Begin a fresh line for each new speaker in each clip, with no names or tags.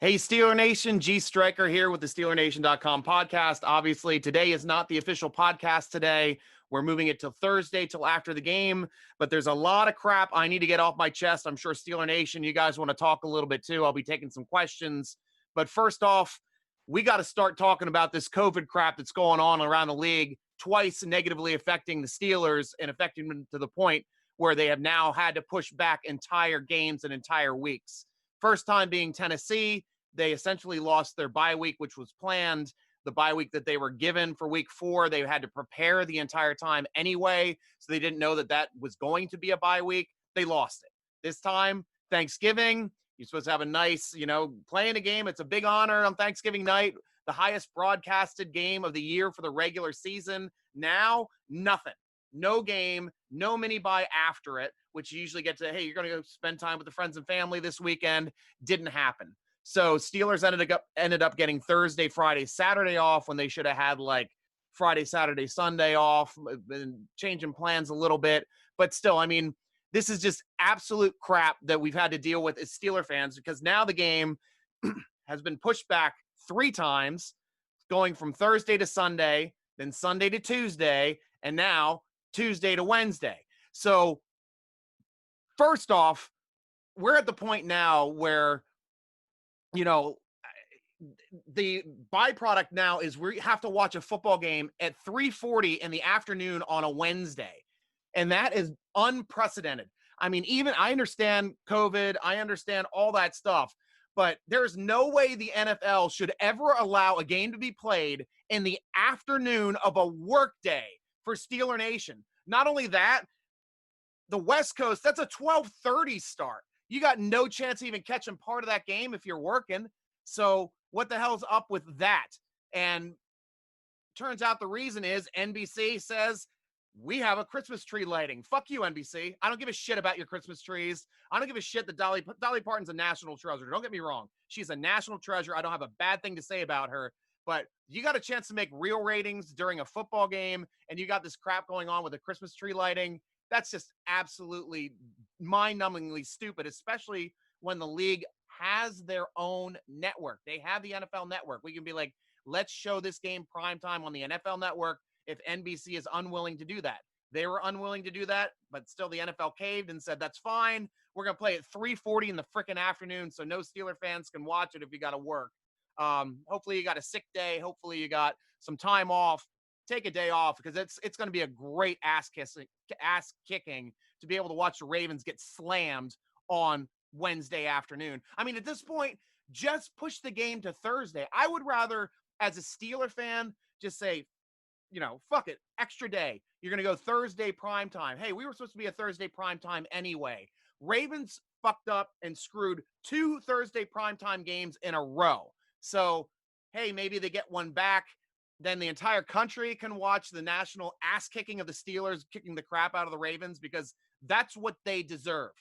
Hey, Steeler Nation, G.Stryker here with the SteelerNation.com podcast. Obviously, today is not the official podcast today. We're moving it till Thursday, till after the game, but there's a lot of crap I need to get off my chest. I'm sure Steeler Nation, you guys want to talk a little bit too. I'll be taking some questions. But first off, we got to start talking about this COVID crap that's going on around the league, twice negatively affecting the Steelers and affecting them to the point where they have now had to push back entire games and entire weeks. First time being Tennessee. They essentially lost their bye week, which was planned. The bye week that they were given for week 4, they had to prepare the entire time anyway. So they didn't know that that was going to be a bye week. They lost it. This time, Thanksgiving, you're supposed to have a nice, playing a game. It's a big honor on Thanksgiving night, the highest broadcasted game of the year for the regular season. Now, nothing. No game, no mini bye after it, which you usually get to, hey, you're going to go spend time with the friends and family this weekend. Didn't happen. So Steelers ended up getting Thursday, Friday, Saturday off when they should have had like Friday, Saturday, Sunday off, and changing plans a little bit. But still, I mean, this is just absolute crap that we've had to deal with as Steeler fans, because now the game has been pushed back 3 times, going from Thursday to Sunday, then Sunday to Tuesday, and now Tuesday to Wednesday. So first off, we're at the point now where the byproduct now is we have to watch a football game at 3:40 in the afternoon on a Wednesday. And that is unprecedented. I mean, even I understand COVID, I understand all that stuff, but there's no way the NFL should ever allow a game to be played in the afternoon of a work day for Steeler Nation. Not only that, the West Coast, that's a 12:30 start. You got no chance of even catching part of that game if you're working. So what the hell's up with that? And turns out the reason is NBC says we have a Christmas tree lighting. Fuck you, NBC. I don't give a shit about your Christmas trees. I don't give a shit that Dolly Parton's a national treasure. Don't get me wrong. She's a national treasure. I don't have a bad thing to say about her. But you got a chance to make real ratings during a football game, and you got this crap going on with a Christmas tree lighting. That's just absolutely mind-numbingly stupid, especially when the league has their own network. They have the NFL network. We can be like, let's show this game primetime on the NFL network if NBC is unwilling to do that. They were unwilling to do that, but still the NFL caved and said, that's fine. We're going to play at 3:40 in the freaking afternoon so no Steeler fans can watch it if you got to work. Hopefully you got a sick day. Hopefully you got some time off. Take a day off, because it's going to be a great ass kicking to be able to watch the Ravens get slammed on Wednesday afternoon. I mean, at this point, just push the game to Thursday. I would rather, as a Steeler fan, just say, fuck it, extra day. You're going to go Thursday primetime. Hey, we were supposed to be a Thursday primetime anyway. Ravens fucked up and screwed 2 Thursday primetime games in a row. So, hey, maybe they get one back. Then the entire country can watch the national ass kicking of the Steelers kicking the crap out of the Ravens, because that's what they deserve.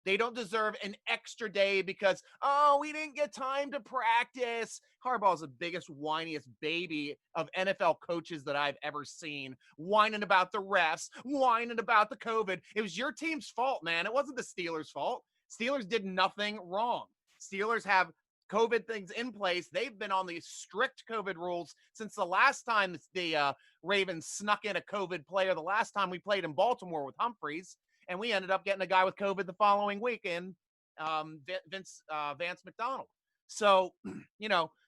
They don't deserve an extra day because, oh, we didn't get time to practice. Harbaugh's the biggest, whiniest baby of NFL coaches that I've ever seen, whining about the refs, whining about the COVID. It was your team's fault, man. It wasn't the Steelers' fault. Steelers did nothing wrong. Steelers have COVID things in place. They've been on the strict COVID rules since the last time the Ravens snuck in a COVID player, the last time we played in Baltimore with Humphreys, and we ended up getting a guy with COVID the following week in Vance McDonald. So,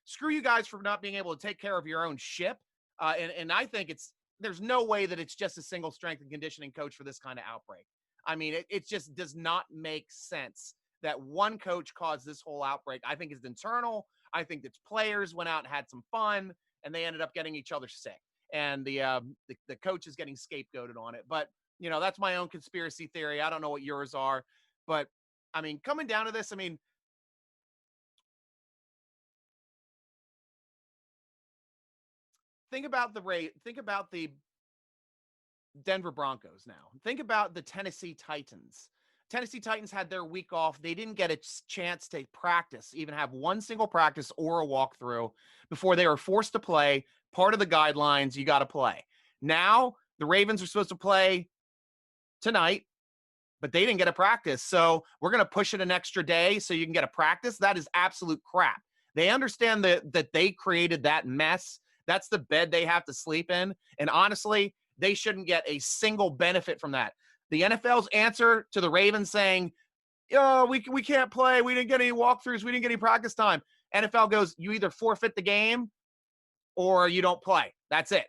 screw you guys for not being able to take care of your own ship. And I think there's no way that it's just a single strength and conditioning coach for this kind of outbreak. I mean, it just does not make sense that one coach caused this whole outbreak. I think it's internal. I think that players went out and had some fun, and they ended up getting each other sick. And the coach is getting scapegoated on it. But, that's my own conspiracy theory. I don't know what yours are. But, I mean, coming down to this, I mean, think about the Denver Broncos now. Think about the Tennessee Titans. Tennessee Titans had their week off. They didn't get a chance to practice, even have one single practice or a walkthrough before they were forced to play. Part of the guidelines, you got to play. Now, the Ravens are supposed to play tonight, but they didn't get a practice. So we're going to push it an extra day so you can get a practice. That is absolute crap. They understand that they created that mess. That's the bed they have to sleep in. And honestly, they shouldn't get a single benefit from that. The NFL's answer to the Ravens saying, "Oh, we can't play. We didn't get any walkthroughs. We didn't get any practice time." NFL goes, "You either forfeit the game or you don't play. That's it."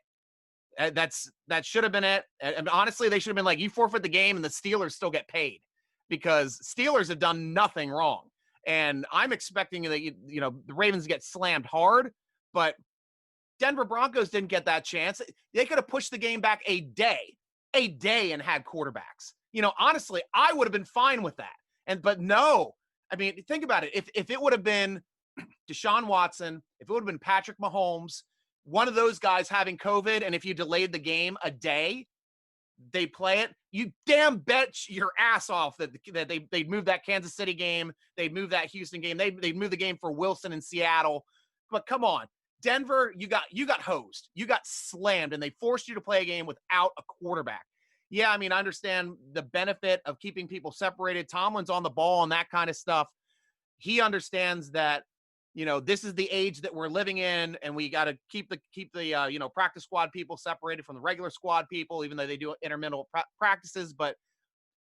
That should have been it. And honestly, they should have been like, "You forfeit the game, and the Steelers still get paid," because Steelers have done nothing wrong. And I'm expecting that the Ravens get slammed hard, but Denver Broncos didn't get that chance. They could have pushed the game back a day, and had quarterbacks. Honestly, I would have been fine with that. But no, I mean, think about it. If it would have been Deshaun Watson, if it would have been Patrick Mahomes, one of those guys having COVID, and if you delayed the game a day, they play it. You damn bet your ass off that they'd move that Kansas City game. They'd move that Houston game. They'd move the game for Wilson in Seattle. But come on, Denver, you got hosed. You got slammed, and they forced you to play a game without a quarterback. Yeah, I mean, I understand the benefit of keeping people separated. Tomlin's on the ball and that kind of stuff. He understands that, this is the age that we're living in, and we got to keep the practice squad people separated from the regular squad people, even though they do intermittent practices. But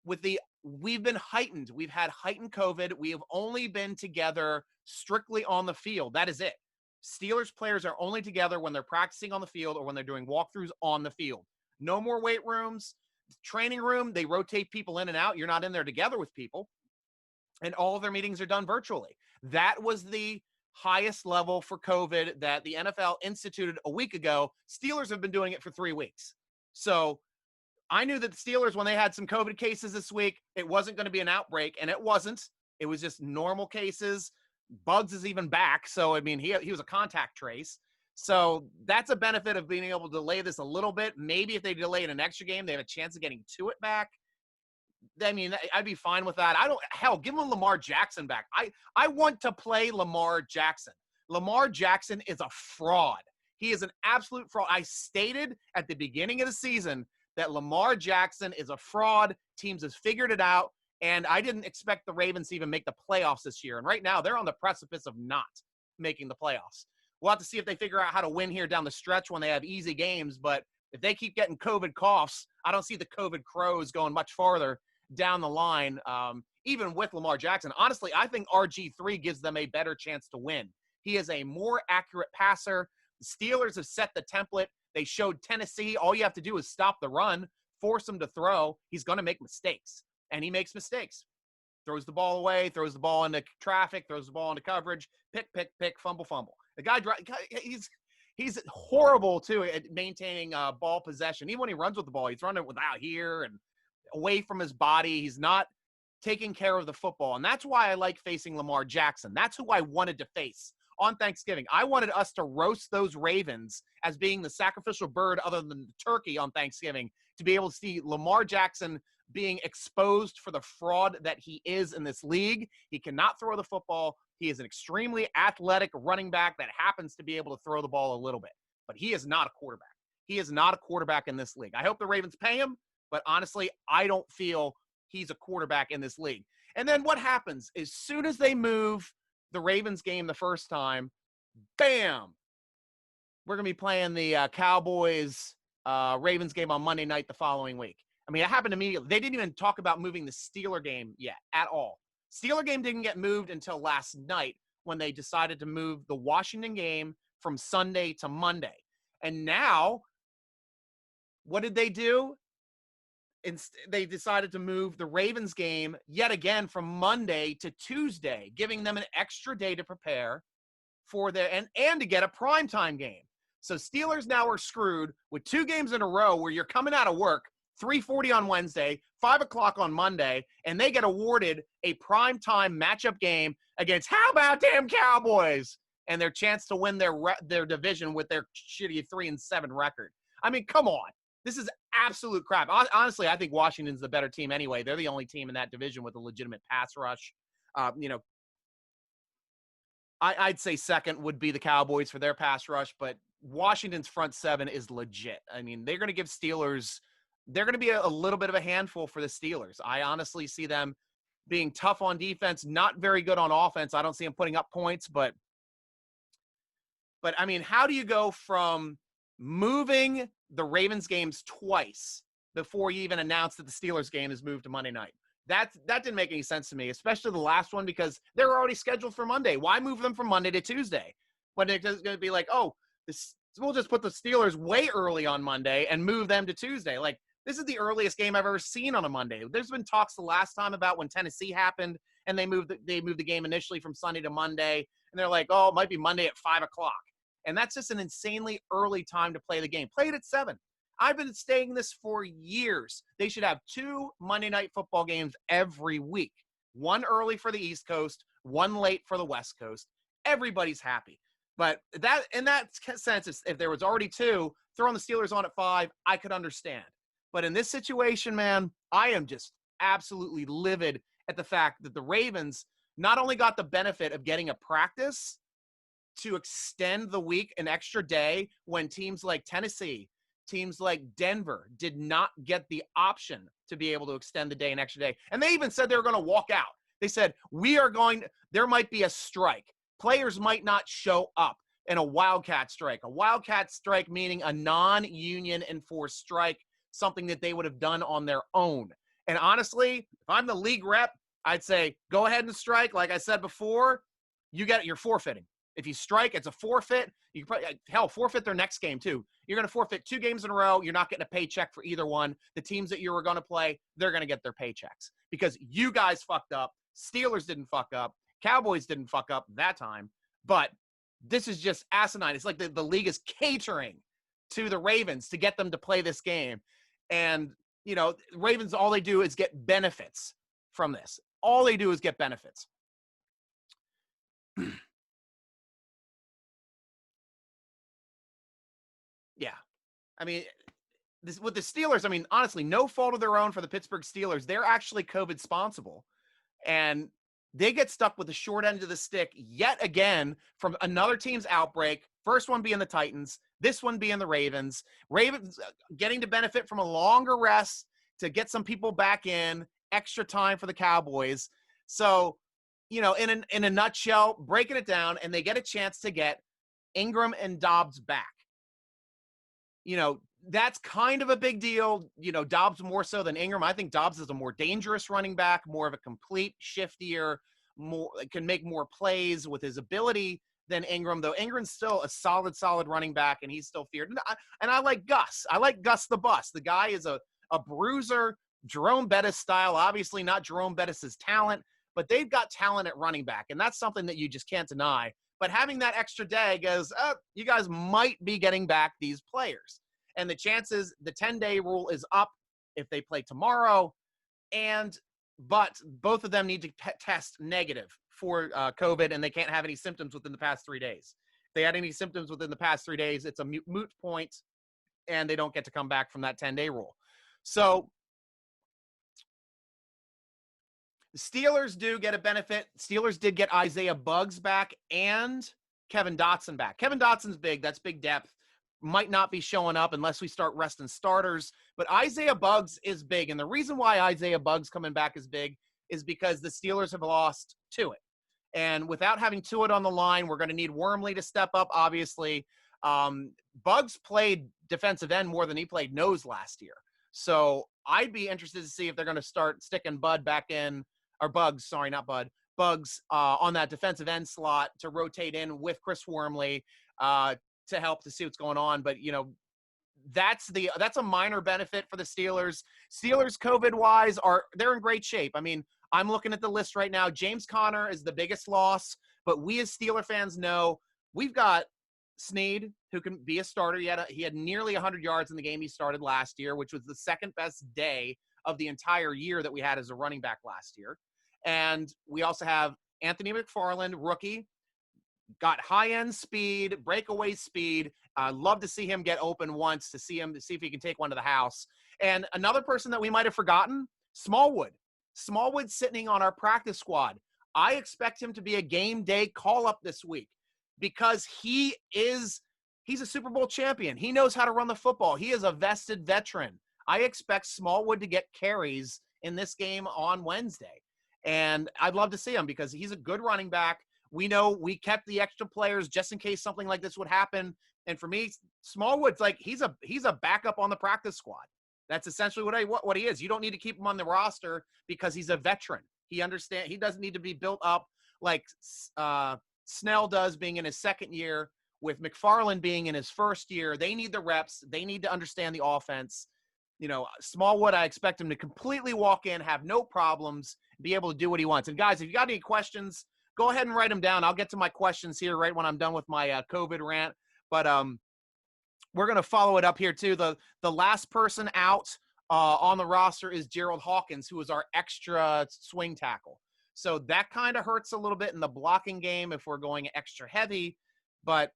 we've been heightened. We've had heightened COVID. We have only been together strictly on the field. That is it. Steelers players are only together when they're practicing on the field or when they're doing walkthroughs on the field. No more weight rooms. Training room, they rotate people in and out. You're not in there together with people. And all of their meetings are done virtually. That was the highest level for COVID that the NFL instituted a week ago. Steelers have been doing it for 3 weeks. So I knew that the Steelers, when they had some COVID cases this week, it wasn't going to be an outbreak, and it wasn't. It was just normal cases. Bugs is even back. So, I mean, he was a contact trace. So that's a benefit of being able to delay this a little bit. Maybe if they delay it an extra game, they have a chance of getting to it back. I mean, I'd be fine with that. Give him Lamar Jackson back. I want to play Lamar Jackson. Lamar Jackson is a fraud. He is an absolute fraud. I stated at the beginning of the season that Lamar Jackson is a fraud. Teams have figured it out. And I didn't expect the Ravens to even make the playoffs this year. And right now, they're on the precipice of not making the playoffs. We'll have to see if they figure out how to win here down the stretch when they have easy games. But if they keep getting COVID coughs, I don't see the COVID crows going much farther down the line, even with Lamar Jackson. Honestly, I think RG3 gives them a better chance to win. He is a more accurate passer. The Steelers have set the template. They showed Tennessee, all you have to do is stop the run, force him to throw. He's going to make mistakes, and he makes mistakes. Throws the ball away, throws the ball into traffic, throws the ball into coverage, pick, fumble. The guy, he's horrible, too, at maintaining ball possession. Even when he runs with the ball, he's running without here and away from his body. He's not taking care of the football. And that's why I like facing Lamar Jackson. That's who I wanted to face on Thanksgiving. I wanted us to roast those Ravens as being the sacrificial bird other than the turkey on Thanksgiving, to be able to see Lamar Jackson being exposed for the fraud that he is in this league. He cannot throw the football. He is an extremely athletic running back that happens to be able to throw the ball a little bit. But he is not a quarterback. He is not a quarterback in this league. I hope the Ravens pay him, but honestly, I don't feel he's a quarterback in this league. And then what happens? As soon as they move the Ravens game the first time, bam, we're going to be playing the Cowboys Ravens game on Monday night the following week. I mean, it happened immediately. They didn't even talk about moving the Steeler game yet at all. Steeler game didn't get moved until last night when they decided to move the Washington game from Sunday to Monday. And now, what did they do? They decided to move the Ravens game yet again from Monday to Tuesday, giving them an extra day to prepare for and to get a primetime game. So Steelers now are screwed with 2 games in a row where you're coming out of work, 3:40 on Wednesday, 5 o'clock on Monday, and they get awarded a primetime matchup game against how about damn Cowboys and their chance to win their division with their shitty 3-7 record. I mean, come on. This is absolute crap. Honestly, I think Washington's the better team anyway. They're the only team in that division with a legitimate pass rush. I'd say second would be the Cowboys for their pass rush, but Washington's front seven is legit. I mean, they're going to give Steelers – they're going to be a little bit of a handful for the Steelers. I honestly see them being tough on defense, not very good on offense. I don't see them putting up points, but But I mean, how do you go from moving the Ravens games twice before you even announce that the Steelers game is moved to Monday night? That didn't make any sense to me, especially the last one, because they were already scheduled for Monday. Why move them from Monday to Tuesday? When it's going to be like, oh, we'll just put the Steelers way early on Monday and move them to Tuesday. Like, this is the earliest game I've ever seen on a Monday. There's been talks the last time about when Tennessee happened and they moved the game initially from Sunday to Monday, and they're like, oh, it might be Monday at 5 o'clock. And that's just an insanely early time to play the game. Play it at 7. I've been saying this for years. They should have 2 Monday Night Football games every week. One early for the East Coast, one late for the West Coast. Everybody's happy. But that, in that sense, if there was already 2, throwing the Steelers on at 5, I could understand. But in this situation, man, I am just absolutely livid at the fact that the Ravens not only got the benefit of getting a practice to extend the week an extra day when teams like Tennessee, teams like Denver did not get the option to be able to extend the day an extra day. And they even said they were going to walk out. They said, there might be a strike. Players might not show up in a wildcat strike. A wildcat strike meaning a non-union enforced strike, something that they would have done on their own. And honestly, if I'm the league rep, I'd say, go ahead and strike. Like I said before, you're forfeiting. If you strike, it's a forfeit. You can probably, forfeit their next game too. You're going to forfeit 2 games in a row. You're not getting a paycheck for either one. The teams that you were going to play, they're going to get their paychecks because you guys fucked up. Steelers didn't fuck up. Cowboys didn't fuck up that time. But this is just asinine. It's like the league is catering to the Ravens to get them to play this game. And, Ravens, all they do is get benefits from this. All they do is get benefits. Yeah. I mean, with the Steelers, honestly, no fault of their own for the Pittsburgh Steelers. They're actually COVID sponsible. And they get stuck with the short end of the stick yet again from another team's outbreak. First one being the Titans, this one being the Ravens. Ravens getting to benefit from a longer rest to get some people back in, extra time for the Cowboys. So, in a nutshell, breaking it down, and they get a chance to get Ingram and Dobbs back. That's kind of a big deal. Dobbs more so than Ingram. I think Dobbs is a more dangerous running back, more of a complete shiftier, can make more plays with his ability than Ingram, though Ingram's still a solid running back, and he's still feared. And I like Gus. I like Gus the Bus. The guy is a bruiser, Jerome Bettis style. Obviously not Jerome Bettis' talent, but they've got talent at running back, and that's something that you just can't deny. But having that extra day goes, you guys might be getting back these players. And the chances, the 10-day rule is up if they play tomorrow. But both of them need to test negative for COVID, and they can't have any symptoms within the past 3 days. If they had any symptoms within the past 3 days, it's a moot point, and they don't get to come back from that 10-day rule. So the Steelers do get a benefit. Steelers did get Isaiah Buggs back and Kevin Dotson back. Kevin Dotson's big. That's big depth. Might not be showing up unless we start resting starters. But Isaiah Buggs is big. And the reason why Isaiah Buggs coming back is big is because the Steelers have lost Tuitt. And without having Tuitt on the line, we're going to need Wormley to step up, obviously. Buggs played defensive end more than he played nose last year. So I'd be interested to see if they're going to start sticking Bud back in, or Buggs, sorry, not Bud, Buggs on that defensive end slot to rotate in with Chris Wormley to help to see what's going on. But, that's a minor benefit for the Steelers. Steelers COVID-wise they're in great shape. I'm looking at the list right now. James Conner is the biggest loss, but we as Steeler fans know we've got Snead, who can be a starter. He had nearly 100 yards in the game he started last year, which was the second best day of the entire year that we had as a running back last year. And we also have Anthony McFarland, rookie, got high-end speed, breakaway speed. Love to see him get open once, to see if he can take one to the house. And another person that we might have forgotten, Smallwood. Smallwood's sitting on our practice squad. I expect him to be a game day call-up this week because he's a Super Bowl champion. He knows how to run the football. He is a vested veteran. I expect Smallwood to get carries in this game on Wednesday. And I'd love to see him because he's a good running back. We know we kept the extra players just in case something like this would happen. And for me, Smallwood's like he's a backup on the practice squad. That's essentially what he is. You don't need to keep him on the roster because he's a veteran. He doesn't need to be built up like Snell does, being in his second year, with McFarland being in his first year. They need the reps. They need to understand the offense. Smallwood, I expect him to completely walk in, have no problems, be able to do what he wants. And guys, if you got any questions, go ahead and write them down. I'll get to my questions here right when I'm done with my COVID rant. But we're going to follow it up here too. The last person out on the roster is Gerald Hawkins, who is our extra swing tackle. So that kind of hurts a little bit in the blocking game if we're going extra heavy, but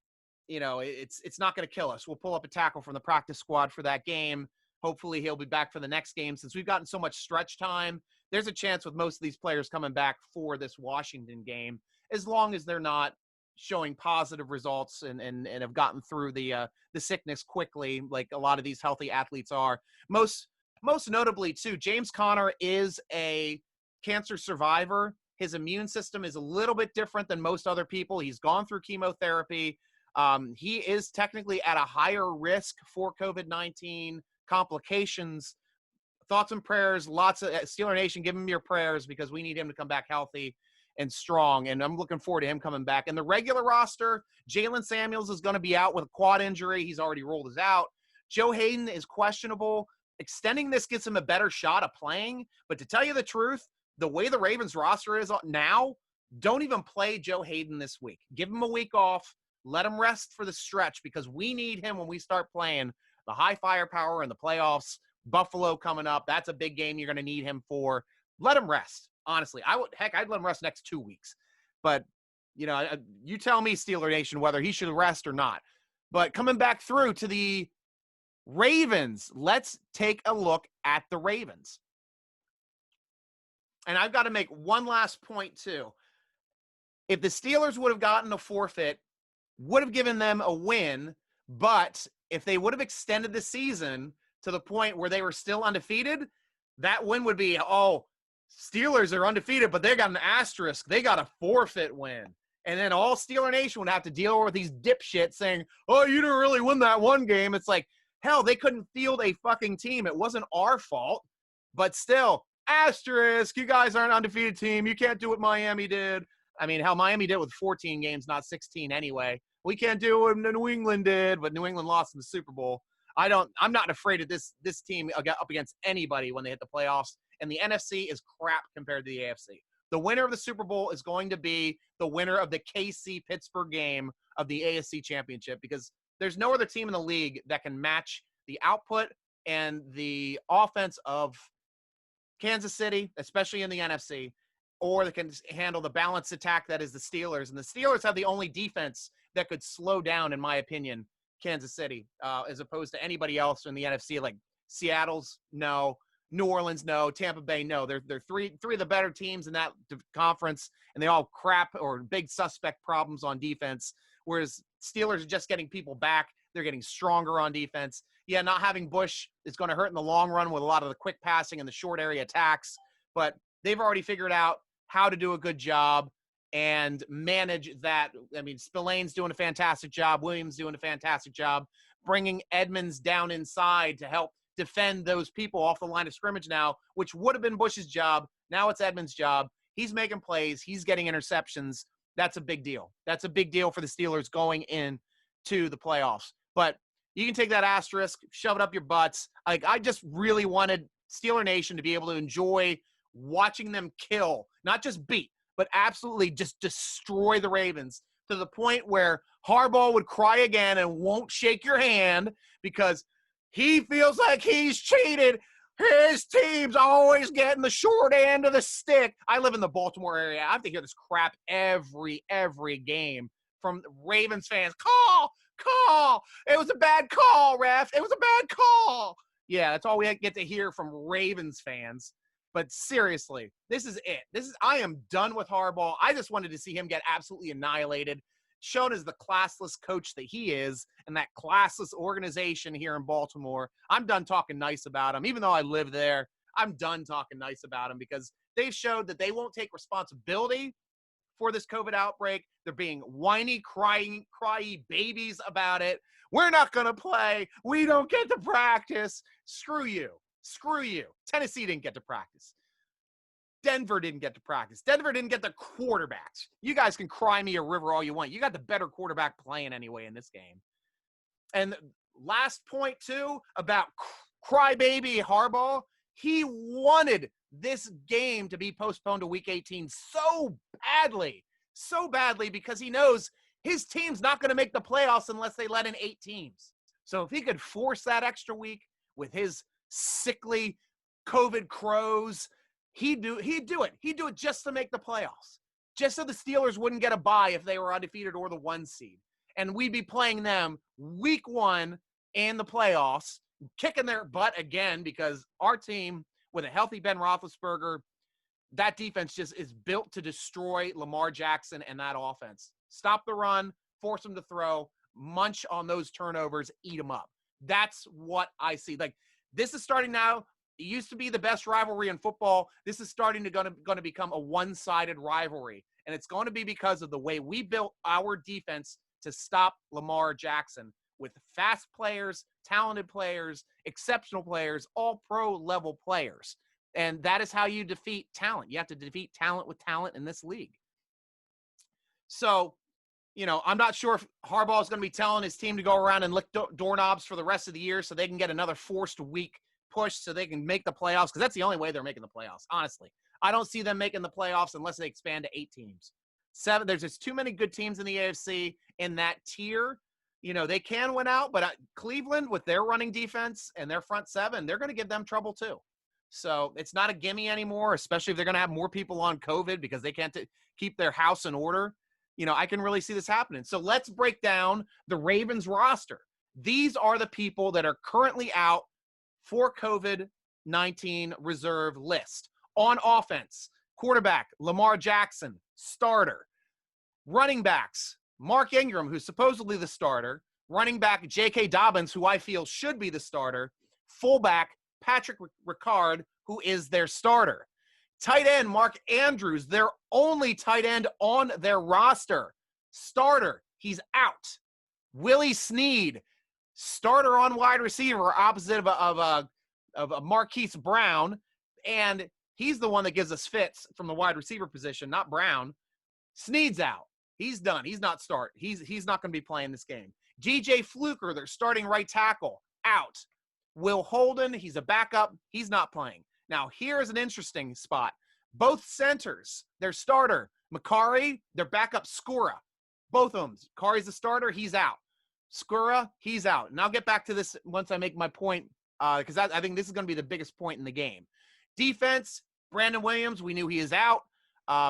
it's not going to kill us. We'll pull up a tackle from the practice squad for that game. Hopefully he'll be back for the next game. Since we've gotten so much stretch time, there's a chance with most of these players coming back for this Washington game, as long as they're not showing positive results and have gotten through the sickness quickly, like a lot of these healthy athletes are. Most notably too, James Conner is a cancer survivor. His immune system is a little bit different than most other people. He's gone through chemotherapy. He is technically at a higher risk for COVID-19 complications. Thoughts and prayers, lots of Steeler Nation, give him your prayers because we need him to come back healthy and strong, and I'm looking forward to him coming back. And the regular roster, Jalen Samuels is going to be out with a quad injury. He's already ruled us out. Joe Hayden is questionable. Extending this gets him a better shot of playing, but to tell you the truth, the way the Ravens roster is now, don't even play Joe Hayden this week. Give him a week off. Let him rest for the stretch because we need him when we start playing the high firepower in the playoffs. Buffalo coming up. That's a big game you're going to need him for. Let him rest. Honestly, I'd let him rest next 2 weeks. But, you tell me, Steeler Nation, whether he should rest or not. But coming back through to the Ravens, let's take a look at the Ravens. And I've got to make one last point, too. If the Steelers would have gotten a forfeit, would have given them a win, but if they would have extended the season to the point where they were still undefeated, that win would be, Steelers are undefeated, but they got an asterisk. They got a forfeit win. And then all Steeler Nation would have to deal with these dipshits saying, oh, you didn't really win that one game. It's like, hell, they couldn't field a fucking team. It wasn't our fault. But still, asterisk, you guys are an undefeated team. You can't do what Miami did. I mean, hell, Miami did with 14 games, not 16 anyway. We can't do what New England did, but New England lost in the Super Bowl. I'm not afraid of this team up against anybody when they hit the playoffs. And the NFC is crap compared to the AFC. The winner of the Super Bowl is going to be the winner of the KC-Pittsburgh game of the AFC Championship because there's no other team in the league that can match the output and the offense of Kansas City, especially in the NFC, or that can handle the balanced attack that is the Steelers. And the Steelers have the only defense that could slow down, in my opinion, Kansas City, as opposed to anybody else in the NFC, like Seattle's, no. New Orleans, no. Tampa Bay, no. They're three of the better teams in that conference, and they all crap or big suspect problems on defense, whereas Steelers are just getting people back. They're getting stronger on defense. Yeah, not having Bush is going to hurt in the long run with a lot of the quick passing and the short area attacks, but they've already figured out how to do a good job and manage that. I mean, Spillane's doing a fantastic job. Williams doing a fantastic job. Bringing Edmonds down inside to help defend those people off the line of scrimmage now, which would have been Bush's job. Now it's Edmonds' job. He's making plays. He's getting interceptions. That's a big deal. That's a big deal for the Steelers going into the playoffs. But you can take that asterisk, shove it up your butts. Like, I just really wanted Steeler Nation to be able to enjoy watching them kill, not just beat, but absolutely just destroy the Ravens to the point where Harbaugh would cry again and won't shake your hand because he feels like he's cheated. His team's always getting the short end of the stick. I live in the Baltimore area. I have to hear this crap every game from Ravens fans. Call. It was a bad call, ref. It was a bad call. Yeah, that's all we get to hear from Ravens fans. But seriously, this is it. I am done with Harbaugh. I just wanted to see him get absolutely annihilated, shown as the classless coach that he is and that classless organization here in Baltimore. I'm done talking nice about him. Even though I live there, I'm done talking nice about him because they've showed that they won't take responsibility for this COVID outbreak. They're being whiny, cryy babies about it. We're not going to play. We don't get to practice. Screw you. Screw you. Tennessee didn't get to practice. Denver didn't get to practice. Denver didn't get the quarterbacks. You guys can cry me a river all you want. You got the better quarterback playing anyway in this game. And last point, too, about crybaby Harbaugh. He wanted this game to be postponed to Week 18 so badly because he knows his team's not going to make the playoffs unless they let in 8 teams. So if he could force that extra week with his sickly COVID crows, he'd do it. He'd do it just to make the playoffs, just so the Steelers wouldn't get a bye if they were undefeated or the 1 seed. And we'd be playing them Week 1 in the playoffs, kicking their butt again because our team, with a healthy Ben Roethlisberger, that defense just is built to destroy Lamar Jackson and that offense. Stop the run, force them to throw, munch on those turnovers, eat them up. That's what I see. Like, this is starting now. It used to be the best rivalry in football. This is starting to going to become a one-sided rivalry, and it's going to be because of the way we built our defense to stop Lamar Jackson with fast players, talented players, exceptional players, all pro-level players. And that is how you defeat talent. You have to defeat talent with talent in this league. So, I'm not sure if Harbaugh is going to be telling his team to go around and lick doorknobs for the rest of the year so they can get another forced week push so they can make the playoffs, because that's the only way they're making the playoffs, honestly. I don't see them making the playoffs unless they expand to 8 teams. 7, there's just too many good teams in the AFC in that tier. They can win out, but Cleveland, with their running defense and their front 7, they're going to give them trouble too. So it's not a gimme anymore, especially if they're going to have more people on COVID because they can't keep their house in order. I can really see this happening. So let's break down the Ravens roster. These are the people that are currently out for COVID-19 reserve list. On offense, quarterback, Lamar Jackson, starter. Running backs, Mark Ingram, who's supposedly the starter. Running back, J.K. Dobbins, who I feel should be the starter. Fullback, Patrick Ricard, who is their starter. Tight end, Mark Andrews, their only tight end on their roster. Starter, he's out. Willie Snead, starter on wide receiver, opposite of Marquise Brown, and he's the one that gives us fits from the wide receiver position, not Brown. Snead's out. He's done. He's not start. He's not going to be playing this game. DJ Fluker, their starting right tackle, out. Will Holden, he's a backup. He's not playing. Now, here's an interesting spot. Both centers, their starter, Makari, their backup, Skura. Both of them. Makari's the starter. He's out. Skura, he's out. And I'll get back to this once I make my point, because I think this is going to be the biggest point in the game. Defense, Brandon Williams, we knew he is out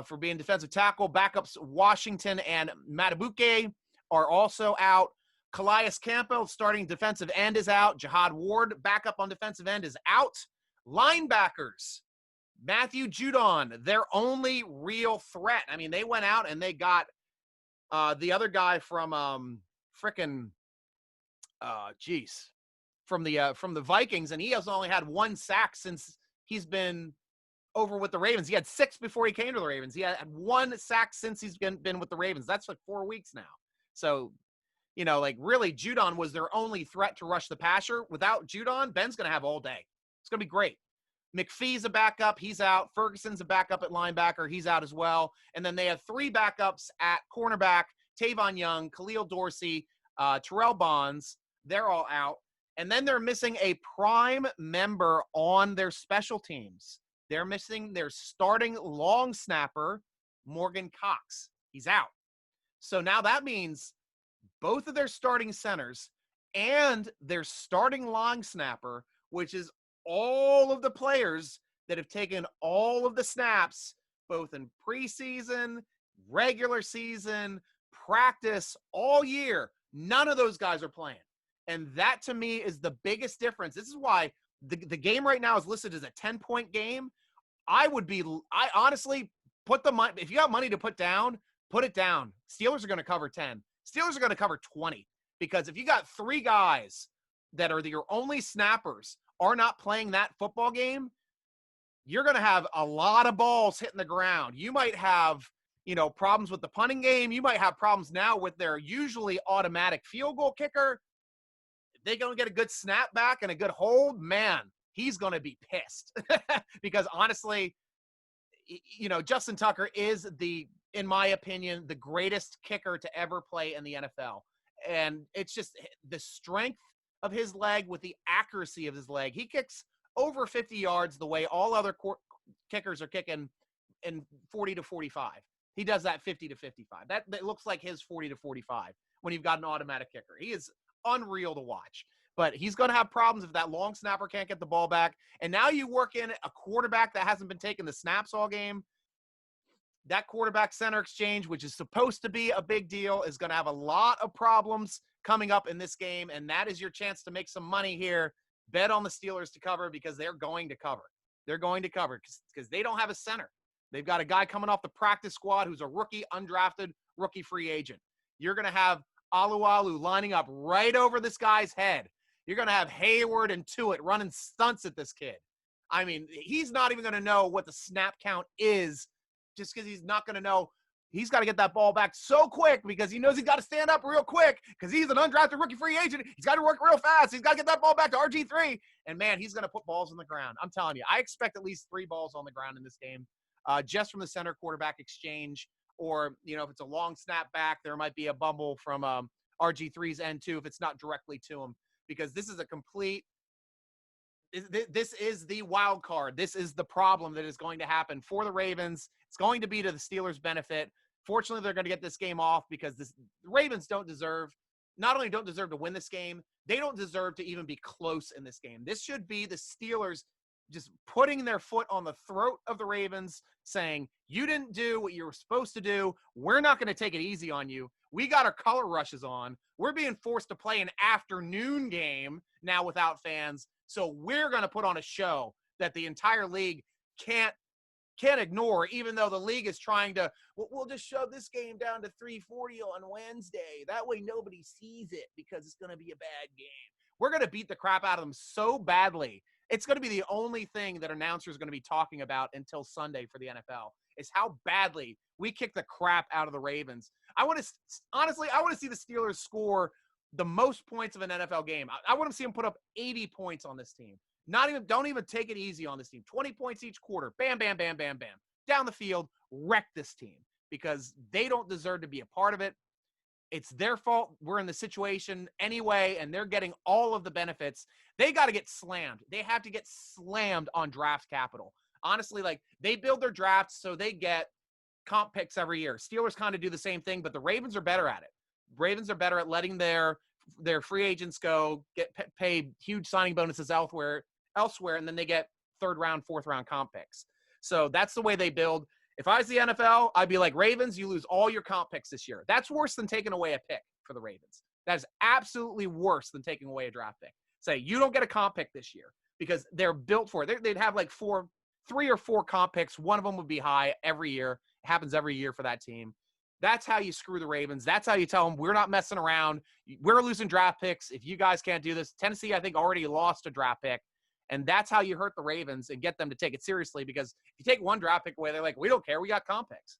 for being defensive tackle. Backups, Washington and Matabuke are also out. Calais Campbell, starting defensive end, is out. Jihad Ward, backup on defensive end, is out. Linebackers, Matthew Judon, their only real threat. I mean, they went out and they got the other guy from from the Vikings, and he has only had 1 sack since he's been over with the Ravens. He had 6 before he came to the Ravens. He had 1 sack since he's been with the Ravens. That's like 4 weeks now. So, really, Judon was their only threat to rush the passer. Without Judon, Ben's going to have all day. It's going to be great. McPhee's a backup. He's out. Ferguson's a backup at linebacker. He's out as well. And then they have 3 backups at cornerback: Tavon Young, Khalil Dorsey, Terrell Bonds. They're all out. And then they're missing a prime member on their special teams. They're missing their starting long snapper, Morgan Cox. He's out. So now that means both of their starting centers and their starting long snapper, which is all of the players that have taken all of the snaps, both in preseason, regular season, practice, all year, none of those guys are playing. And that, to me, is the biggest difference. This is why the game right now is listed as a 10-point game. I honestly put the money, if you got money to put down, put it down. Steelers are going to cover 10. Steelers are going to cover 20. Because if you got 3 guys that are your only snappers are not playing that football game, you're going to have a lot of balls hitting the ground. You might have, problems with the punting game. You might have problems now with their usually automatic field goal kicker. If they're going to get a good snap back and a good hold, man, he's going to be pissed. Because honestly, Justin Tucker is in my opinion, the greatest kicker to ever play in the NFL. And it's just the strength of his leg with the accuracy of his leg. He kicks over 50 yards the way all other kickers are kicking in 40 to 45. He does that 50 to 55. That looks like his 40 to 45 when you've got an automatic kicker. He is unreal to watch. But he's going to have problems if that long snapper can't get the ball back. And now you work in a quarterback that hasn't been taking the snaps all game. That quarterback center exchange, which is supposed to be a big deal, is going to have a lot of problems coming up in this game. And that is your chance to make some money here. Bet on the Steelers to cover because they're going to cover. They're going to cover because they don't have a center. They've got a guy coming off the practice squad who's a rookie, undrafted, rookie free agent. You're going to have Alualu lining up right over this guy's head. You're going to have Hayward and Tuitt running stunts at this kid. I mean, he's not even going to know what the snap count is just because he's not going to know. He's got to get that ball back so quick because he knows he's got to stand up real quick because he's an undrafted rookie free agent. He's got to work real fast. He's got to get that ball back to RG3. And, man, he's going to put balls on the ground. I'm telling you, I expect at least 3 balls on the ground in this game just from the center quarterback exchange. Or, if it's a long snap back, there might be a bumble from RG3's end too if it's not directly to him. Because this is a complete – this is the wild card. This is the problem that is going to happen for the Ravens. It's going to be to the Steelers' benefit. Fortunately, they're going to get this game off because the Ravens don't deserve – not only don't deserve to win this game, they don't deserve to even be close in this game. This should be the Steelers just putting their foot on the throat of the Ravens, saying, you didn't do what you were supposed to do. We're not going to take it easy on you. We got our color rushes on. We're being forced to play an afternoon game now without fans. So we're going to put on a show that the entire league can't ignore, even though the league is trying to, we'll just shove this game down to 3:40 on Wednesday. That way nobody sees it because it's going to be a bad game. We're going to beat the crap out of them so badly. It's going to be the only thing that announcers are going to be talking about until Sunday for the NFL is how badly we kick the crap out of the Ravens. I want to see the Steelers score the most points of an NFL game. I want to see them put up 80 points on this team. Don't even take it easy on this team. 20 points each quarter. Bam, bam, bam, bam, bam. Down the field, wreck this team because they don't deserve to be a part of it. It's their fault. We're in the situation anyway, and they're getting all of the benefits. They got to get slammed. They have to get slammed on draft capital. Honestly, they build their drafts so they get comp picks every year. Steelers kind of do the same thing, but the Ravens are better at it. Ravens are better at letting their free agents go, get paid huge signing bonuses elsewhere, and then they get 3rd round, 4th round comp picks. So that's the way they build. If I was the NFL, I'd be like, Ravens, you lose all your comp picks this year. That's worse than taking away a pick for the Ravens. That is absolutely worse than taking away a draft pick. Say, you don't get a comp pick this year because they're built for it. They'd have 3 or 4 comp picks. One of them would be high every year. It happens every year for that team. That's how you screw the Ravens. That's how you tell them we're not messing around. We're losing draft picks. If you guys can't do this, Tennessee, I think, already lost a draft pick. And that's how you hurt the Ravens and get them to take it seriously because if you take one draft pick away, they're like, we don't care. We got comp picks.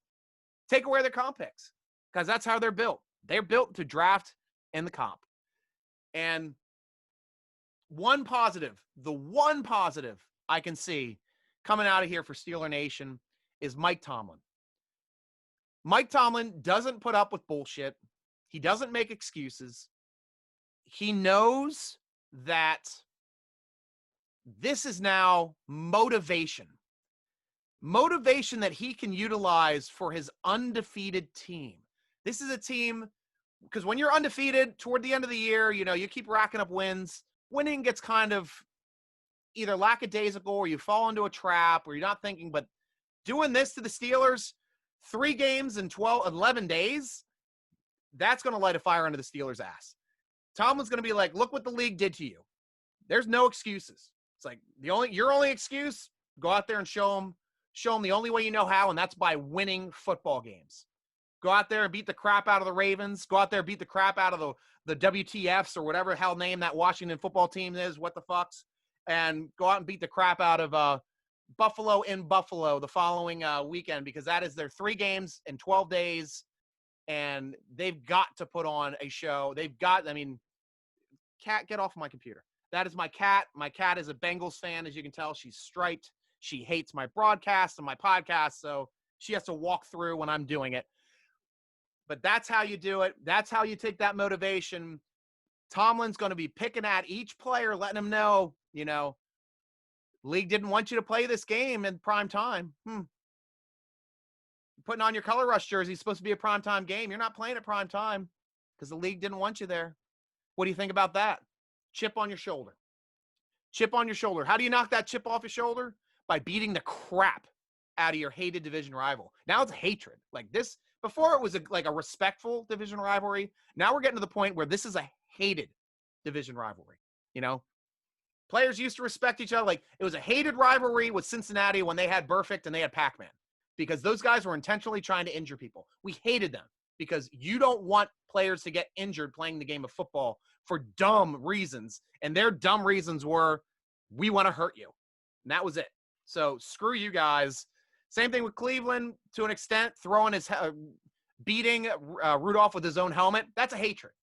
Take away their comp picks because that's how they're built. They're built to draft in the comp. And the one positive I can see coming out of here for Steeler Nation is Mike Tomlin. Mike Tomlin doesn't put up with bullshit. He doesn't make excuses. He knows that this is now motivation that he can utilize for his undefeated team. This is a team, because when you're undefeated toward the end of the year, you keep racking up wins. Winning gets kind of either lackadaisical or you fall into a trap or you're not thinking, but doing this to the Steelers, 3 games in 11 days, that's going to light a fire under the Steelers' ass. Tomlin's going to be like, look what the league did to you. There's no excuses. It's like your only excuse, go out there and show them the only way you know how, and that's by winning football games. Go out there and beat the crap out of the Ravens. Go out there and beat the crap out of the WTFs or whatever the hell name that Washington football team is, what the fucks, and go out and beat the crap out of Buffalo in Buffalo the following weekend, because that is their 3 games in 12 days, and they've got to put on a show. Cat, get off my computer. That is my cat. My cat is a Bengals fan, as you can tell. She's striped. She hates my broadcast and my podcast, so she has to walk through when I'm doing it. But that's how you do it. That's how you take that motivation. Tomlin's going to be picking at each player, letting them know, league didn't want you to play this game in prime time. Putting on your Color Rush jersey is supposed to be a primetime game. You're not playing at prime time because the league didn't want you there. What do you think about that? Chip on your shoulder. Chip on your shoulder. How do you knock that chip off your shoulder? By beating the crap out of your hated division rival. Now it's hatred. Like this, before it was a respectful division rivalry. Now we're getting to the point where this is a hated division rivalry. Players used to respect each other. Like, it was a hated rivalry with Cincinnati when they had Burfict and they had Pac-Man, because those guys were intentionally trying to injure people. We hated them because you don't want players to get injured playing the game of football for dumb reasons. And their dumb reasons were, we want to hurt you. And that was it. So screw you guys. Same thing with Cleveland to an extent, beating Rudolph with his own helmet. That's a hatred.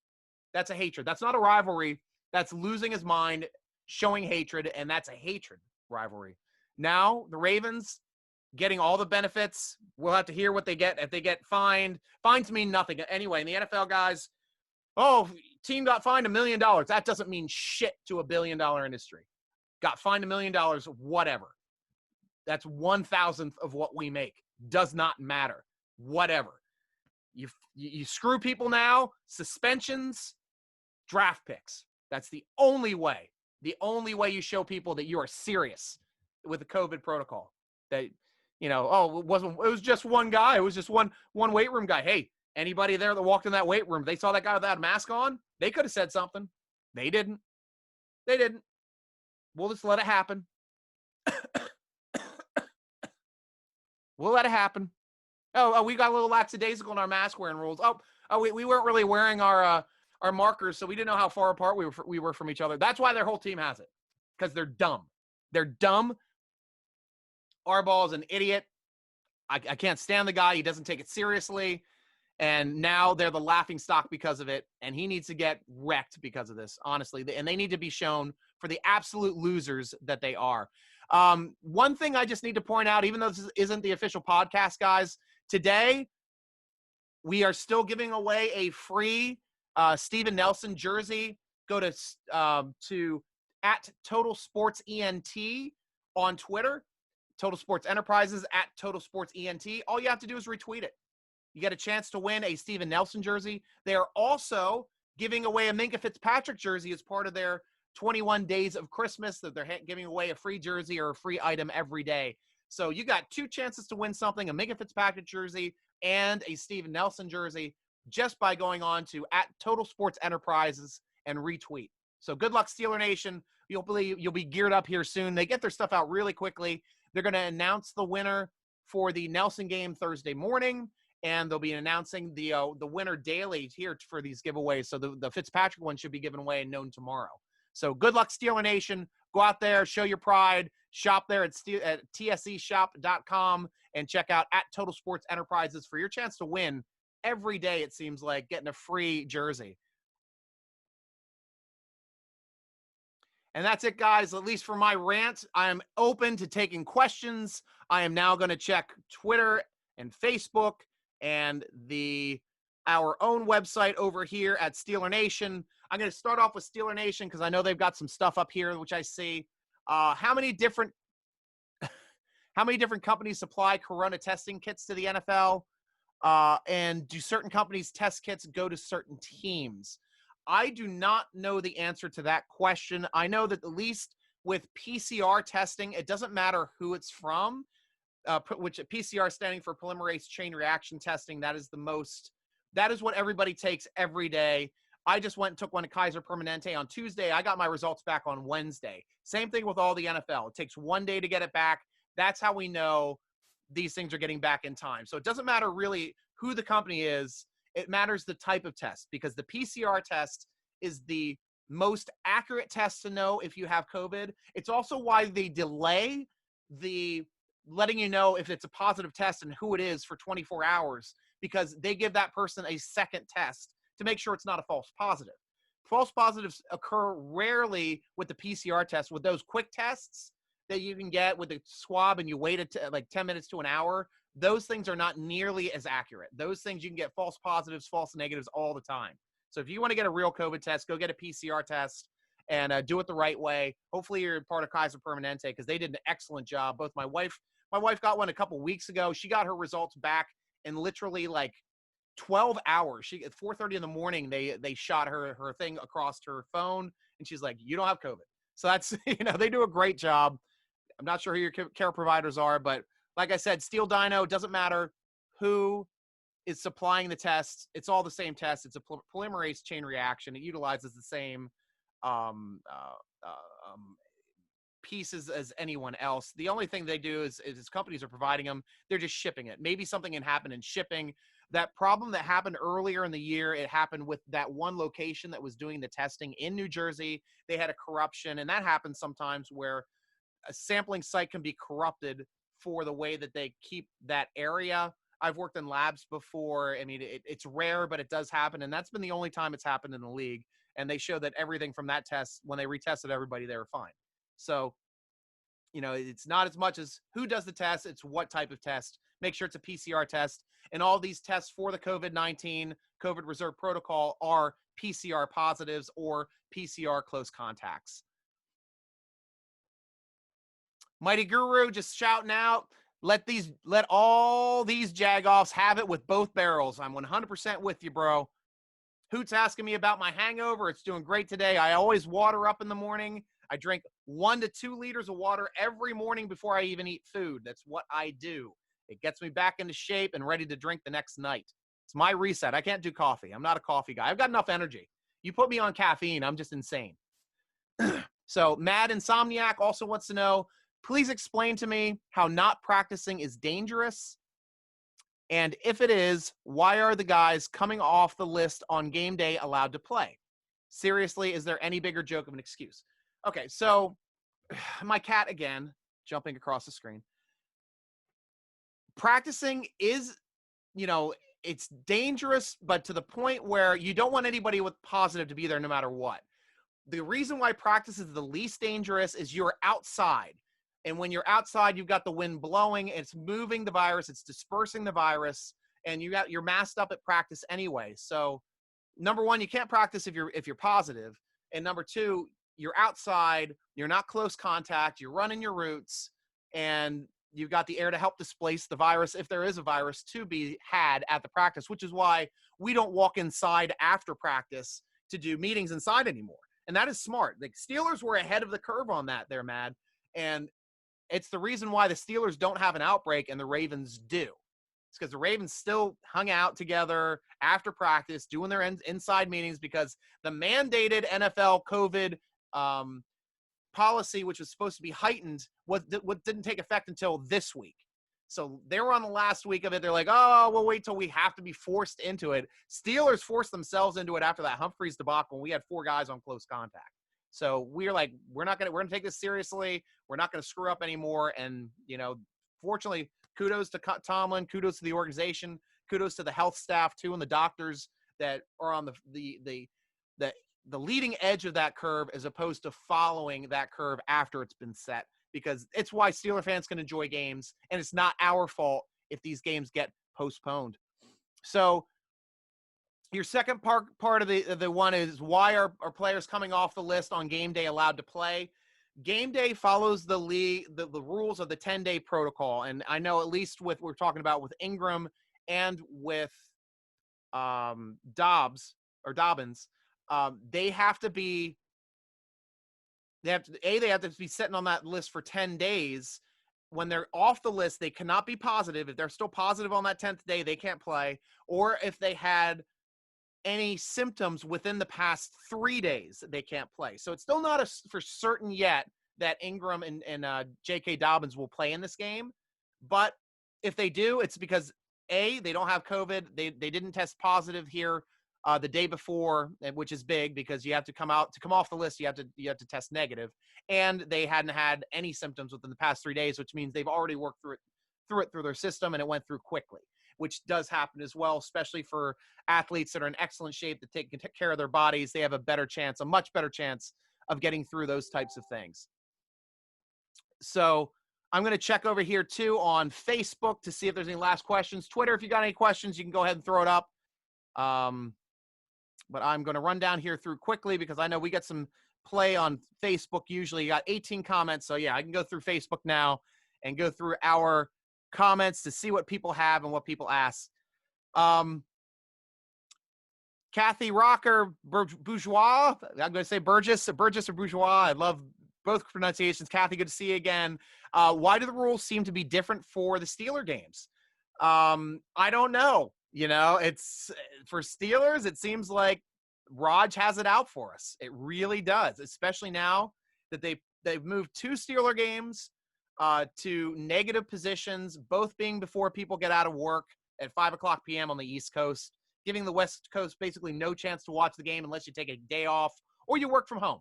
That's a hatred. That's not a rivalry. That's losing his mind, showing hatred, and that's a hatred rivalry. Now, the Ravens getting all the benefits. We'll have to hear what they get if they get fined. Fines mean nothing. Anyway, in the NFL, guys, team got fined $1 million. That doesn't mean shit to $1 billion industry. Got fined $1 million, whatever. That's 1/1000th of what we make. Does not matter. Whatever. You screw people now, suspensions, draft picks. That's the only way. The only way you show people that you are serious with the COVID protocol. That, it was just one guy. It was just one weight room guy. Hey, anybody there that walked in that weight room, they saw that guy without a mask on, they could have said something. They didn't. We'll just let it happen. We'll let it happen. We got a little lackadaisical in our mask wearing rules. We weren't really wearing our markers, so we didn't know how far apart we were from each other. That's why their whole team has it, because they're dumb. They're dumb. Harbaugh's an idiot. I can't stand the guy. He doesn't take it seriously, and now they're the laughing stock because of it, and he needs to get wrecked because of this, honestly. And they need to be shown for the absolute losers that they are. One thing I just need to point out, even though this isn't the official podcast, guys, today we are still giving away a free Steven Nelson jersey. Go to @TotalSportsENT on Twitter, Total Sports Enterprises @TotalSportsENT. All you have to do is retweet it. You get a chance to win a Steven Nelson jersey. They are also giving away a Minkah Fitzpatrick jersey as part of their 21 days of Christmas, that they're giving away a free jersey or a free item every day. So you got 2 chances to win something, a Minkah Fitzpatrick jersey and a Steven Nelson jersey, just by going on to @Total Sports Enterprises and retweet. So good luck, Steeler Nation. You'll be geared up here soon. They get their stuff out really quickly. They're going to announce the winner for the Nelson game Thursday morning, and they'll be announcing the winner daily here for these giveaways. So the Fitzpatrick one should be given away and known tomorrow. So good luck, Steeler Nation. Go out there, show your pride. Shop there at tseshop.com and check out @Total Sports Enterprises for your chance to win every day, it seems like, getting a free jersey. And that's it, guys. At least for my rant, I am open to taking questions. I am now going to check Twitter and Facebook and our own website over here at Steeler Nation. I'm going to start off with Steeler Nation because I know they've got some stuff up here, which I see. How many different companies supply corona testing kits to the NFL? And do certain companies' test kits go to certain teams? I do not know the answer to that question. I know that at least with PCR testing, it doesn't matter who it's from, which PCR standing for polymerase chain reaction testing. That is what everybody takes every day. I just went and took one at Kaiser Permanente on Tuesday. I got my results back on Wednesday. Same thing with all the NFL. It takes 1 day to get it back. That's how we know these things are getting back in time. So it doesn't matter really who the company is. It matters the type of test, because the PCR test is the most accurate test to know if you have COVID. It's also why they delay the letting you know if it's a positive test and who it is for 24 hours, because they give that person a second test to make sure it's not a false positive. False positives occur rarely with the PCR test. With those quick tests that you can get with the swab and you wait like 10 minutes to an hour, those things are not nearly as accurate. Those things you can get false positives, false negatives all the time. So if you want to get a real COVID test, go get a PCR test and do it the right way. Hopefully you're part of Kaiser Permanente, because they did an excellent job. Both my wife got one a couple weeks ago. She got her results back in literally like 12 hours. She at 4:30 in the morning, they shot her thing across her phone, and she's like, "You don't have COVID." So that's, they do a great job. I'm not sure who your care providers are, but like I said, Steel Dino, doesn't matter who is supplying the test. It's all the same test. It's a polymerase chain reaction. It utilizes the same um, uh, um, pieces as anyone else. The only thing they do is companies are providing them. They're just shipping it. Maybe something can happen in shipping. That problem that happened earlier in the year, it happened with that one location that was doing the testing in New Jersey. They had a corruption, and that happens sometimes where a sampling site can be corrupted for the way that they keep that area. I've worked in labs before. I mean, it's rare, but it does happen. And that's been the only time it's happened in the league. And they show that everything from that test, when they retested everybody, they were fine. So, it's not as much as who does the test. It's what type of test. Make sure it's a PCR test. And all these tests for the COVID-19 COVID reserve protocol are PCR positives or PCR close contacts. Mighty Guru just shouting out, let all these jagoffs have it with both barrels. I'm 100% with you, bro. Hoot's asking me about my hangover. It's doing great today. I always water up in the morning. I drink 1 to 2 liters of water every morning before I even eat food. That's what I do. It gets me back into shape and ready to drink the next night. It's my reset. I can't do coffee. I'm not a coffee guy. I've got enough energy. You put me on caffeine, I'm just insane. So Mad Insomniac also wants to know, please explain to me how not practicing is dangerous. And if it is, why are the guys coming off the list on game day allowed to play? Seriously, is there any bigger joke of an excuse? Okay, so my cat again, jumping across the screen. Practicing is, it's dangerous, but to the point where you don't want anybody with positive to be there no matter what. The reason why practice is the least dangerous is you're outside. And when you're outside, you've got the wind blowing, it's moving the virus, it's dispersing the virus, and you're masked up at practice anyway. So number one, you can't practice if you're positive. And number two, you're outside, you're not close contact, you're running your routes, and you've got the air to help displace the virus if there is a virus to be had at the practice, which is why we don't walk inside after practice to do meetings inside anymore. And that is smart. The Steelers were ahead of the curve on that there, Mad. And it's the reason why the Steelers don't have an outbreak and the Ravens do. It's because the Ravens still hung out together after practice, doing their inside meetings, because the mandated NFL COVID policy, which was supposed to be heightened, what didn't take effect until this week. So they were on the last week of it. They're like, oh, we'll wait till we have to be forced into it. Steelers forced themselves into it after that Humphreys debacle when we had 4 guys on close contact. So we're like, we're going to take this seriously. We're not going to screw up anymore. And, fortunately, kudos to Tomlin, kudos to the organization, kudos to the health staff too, and the doctors that are on the leading edge of that curve, as opposed to following that curve after it's been set, because it's why Steeler fans can enjoy games, and it's not our fault if these games get postponed. So your second part of the one is, why are players coming off the list on game day allowed to play? Game day follows the rules of the 10-day protocol. And I know, at least with we're talking about with Ingram and with Dobbins, they have to be sitting on that list for 10 days. When they're off the list, they cannot be positive. If they're still positive on that 10th day, they can't play. Or if they had any symptoms within the past 3 days, they can't play. So it's still not for certain yet that Ingram and J.K. Dobbins will play in this game. But if they do, it's because, A, they don't have COVID. They didn't test positive here the day before, which is big because you have to come off the list. You have to test negative, and they hadn't had any symptoms within the past 3 days, which means they've already worked through their system, and it went through quickly, which does happen as well, especially for athletes that are in excellent shape that take care of their bodies. They have a much better chance of getting through those types of things. So I'm going to check over here too on Facebook to see if there's any last questions. Twitter, if you got any questions, you can go ahead and throw it up. But I'm going to run down here through quickly because I know we get some play on Facebook. Usually you got 18 comments. So yeah, I can go through Facebook now and go through our comments to see what people have and what people ask. Kathy Rocker Bourgeois, I'm going to say Burgess or Bourgeois. I love both pronunciations. Kathy, good to see you again. Why do the rules seem to be different for the Steeler games? I don't know. It's for Steelers, it seems like Raj has it out for us. It really does, especially now that they've moved 2 Steeler games to negative positions, both being before people get out of work at 5:00 p.m. on the East Coast, giving the West Coast basically no chance to watch the game unless you take a day off or you work from home.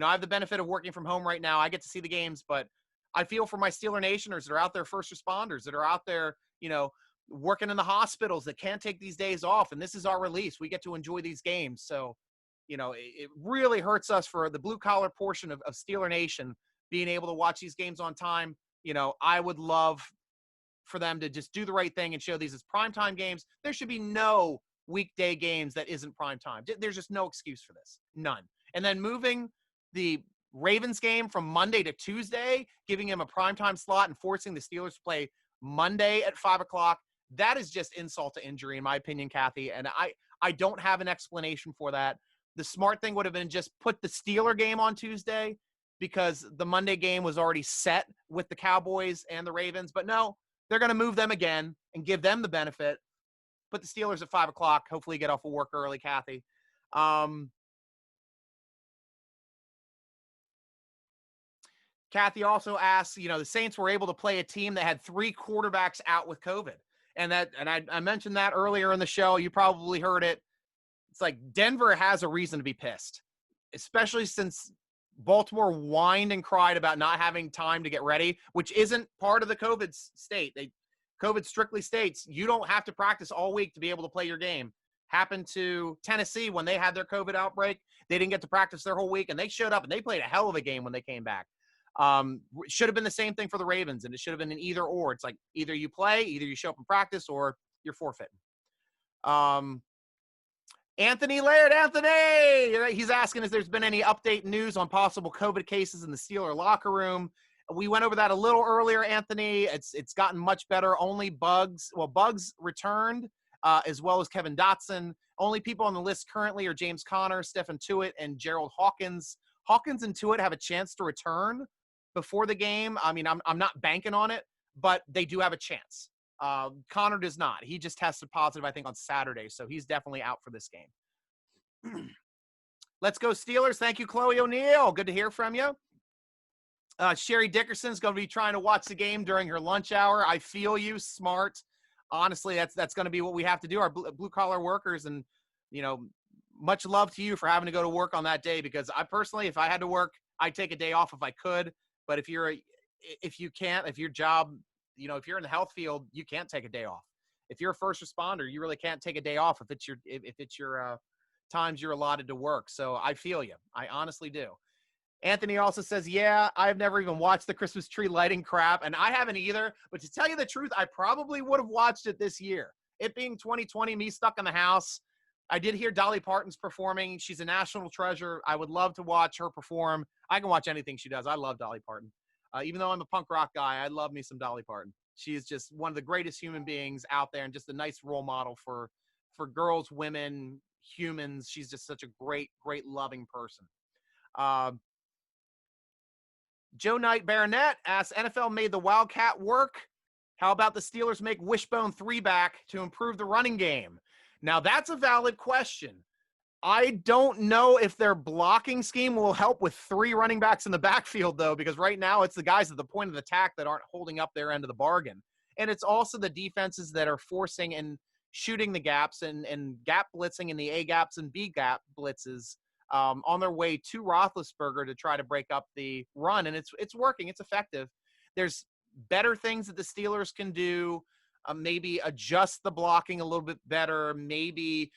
I have the benefit of working from home right now. I get to see the games, but I feel for my Steeler Nationers that are out there, first responders that are out there, working in the hospitals that can't take these days off. And this is our release. We get to enjoy these games. So, it really hurts us for the blue collar portion of Steeler Nation being able to watch these games on time. I would love for them to just do the right thing and show these as primetime games. There should be no weekday games that isn't primetime. There's just no excuse for this. None. And then moving the Ravens game from Monday to Tuesday, giving him a primetime slot and forcing the Steelers to play Monday at 5:00. That is just insult to injury, in my opinion, Kathy. And I don't have an explanation for that. The smart thing would have been just put the Steeler game on Tuesday because the Monday game was already set with the Cowboys and the Ravens. But no, they're going to move them again and give them the benefit. Put the Steelers at 5:00. Hopefully get off of work early, Kathy. Kathy also asks, the Saints were able to play a team that had 3 quarterbacks out with COVID. And I mentioned that earlier in the show. You probably heard it. It's like Denver has a reason to be pissed, especially since Baltimore whined and cried about not having time to get ready, which isn't part of the COVID state. COVID strictly states you don't have to practice all week to be able to play your game. Happened to Tennessee when they had their COVID outbreak. They didn't get to practice their whole week, and they showed up, and they played a hell of a game when they came back. Should have been the same thing for the Ravens, and it should have been an either or. It's like either you play, either you show up and practice, or you're forfeiting. Anthony Laird, he's asking if there's been any update news on possible COVID cases in the Steeler locker room. We went over that a little earlier, Anthony. It's gotten much better. Only Bugs returned, as well as Kevin Dotson. Only people on the list currently are James Conner, Stephen Tuitt, and Gerald Hawkins. Hawkins and Tuitt have a chance to return before the game. I mean, I'm not banking on it, but they do have a chance. Connor does not. He just tested positive, I think, on Saturday, so he's definitely out for this game. Let's go Steelers. Thank you, Chloe O'Neill. Good to hear from you. Sherry Dickerson's going to be trying to watch the game during her lunch hour. I feel you, smart. Honestly, that's going to be what we have to do, our blue-collar workers, and, much love to you for having to go to work on that day, because I personally, if I had to work, I'd take a day off if I could. But if your job, if you're in the health field, you can't take a day off. If you're a first responder, you really can't take a day off if it's your times you're allotted to work. So I feel you. I honestly do. Anthony also says, yeah, I've never even watched the Christmas tree lighting crap, and I haven't either. But to tell you the truth, I probably would have watched it this year. It being 2020, me stuck in the house. I did hear Dolly Parton's performing. She's a national treasure. I would love to watch her perform. I can watch anything she does. I love Dolly Parton. Even though I'm a punk rock guy, I love me some Dolly Parton. She is just one of the greatest human beings out there and just a nice role model for girls, women, humans. She's just such a great, great, loving person. Joe Knight Baronet asks, NFL made the Wildcat work. How about the Steelers make Wishbone 3 back to improve the running game? Now, that's a valid question. I don't know if their blocking scheme will help with 3 running backs in the backfield, though, because right now it's the guys at the point of attack that aren't holding up their end of the bargain. And it's also the defenses that are forcing and shooting the gaps and gap blitzing in the A gaps and B gap blitzes on their way to Roethlisberger to try to break up the run. And it's working. It's effective. There's better things that the Steelers can do. Maybe adjust the blocking a little bit better. Maybe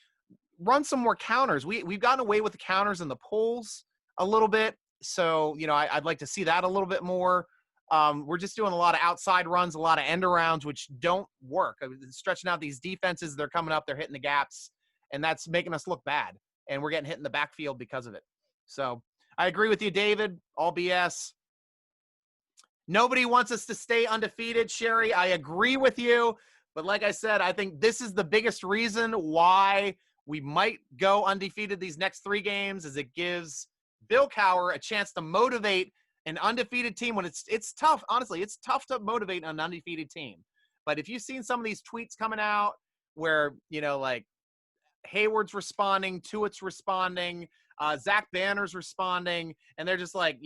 run some more counters. We've gotten away with the counters and the pulls a little bit. So, I'd like to see that a little bit more. We're just doing a lot of outside runs, a lot of end arounds, which don't work. Stretching out these defenses, they're coming up, they're hitting the gaps, and that's making us look bad. And we're getting hit in the backfield because of it. So I agree with you, David. All BS. Nobody wants us to stay undefeated, Sherry. I agree with you. But like I said, I think this is the biggest reason why we might go undefeated these next 3 games, is it gives Bill Cowher a chance to motivate an undefeated team when it's tough. Honestly, it's tough to motivate an undefeated team. But if you've seen some of these tweets coming out where, like Hayward's responding, Tuitt's responding, Zach Banner's responding, and they're just like,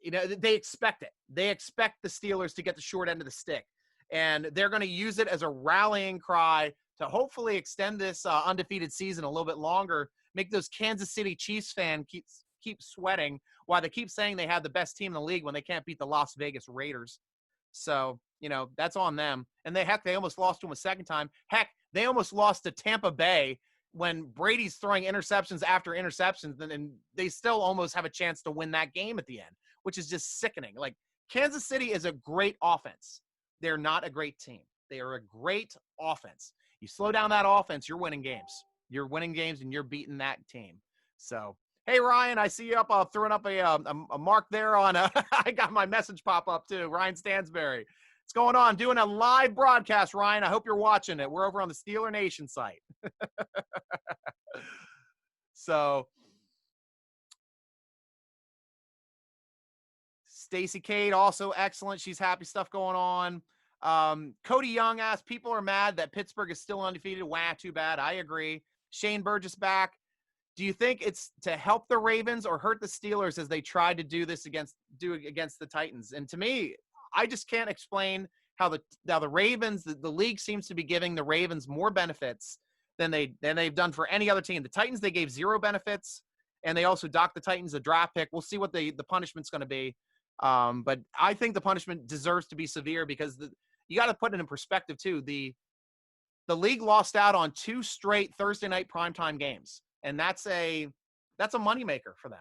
they expect it. They expect the Steelers to get the short end of the stick. And they're going to use it as a rallying cry to hopefully extend this undefeated season a little bit longer, make those Kansas City Chiefs fans keep sweating while they keep saying they have the best team in the league when they can't beat the Las Vegas Raiders. So, that's on them. And they almost lost to them a second time. Heck, they almost lost to Tampa Bay when Brady's throwing interceptions after interceptions, and they still almost have a chance to win that game at the end, which is just sickening. Like, Kansas City is a great offense. They're not a great team. They are a great offense. You slow down that offense, you're winning games. You're winning games, and you're beating that team. So, hey, Ryan, I see you up throwing up a mark there on I got my message pop up too. Ryan Stansberry. What's going on? Doing a live broadcast, Ryan. I hope you're watching it. We're over on the Steeler Nation site. So, Stacey Cade, also excellent. She's happy stuff going on. Cody Young asked, people are mad that Pittsburgh is still undefeated. Wah, too bad. I agree. Shane Burgess back. Do you think it's to help the Ravens or hurt the Steelers as they tried to do this against the Titans? And to me, I just can't explain how the Ravens, the league seems to be giving the Ravens more benefits than they've done for any other team. The Titans, they gave 0 benefits, and they also docked the Titans a draft pick. We'll see what the punishment's going to be. But I think the punishment deserves to be severe because you got to put it in perspective too. The league lost out on 2 straight Thursday night primetime games. And that's a moneymaker for them.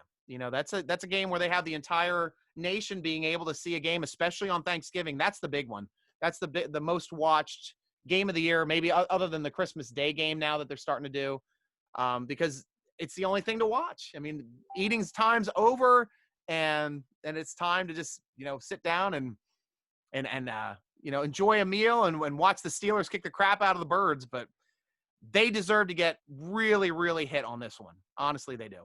That's a game where they have the entire nation being able to see a game, especially on Thanksgiving. That's the big one. That's the most watched game of the year, maybe other than the Christmas Day game now that they're starting to do, because it's the only thing to watch. I mean, eating's time's over, and it's time to just sit down and enjoy a meal and watch the Steelers kick the crap out of the Birds, but they deserve to get really, really hit on this one. Honestly, they do.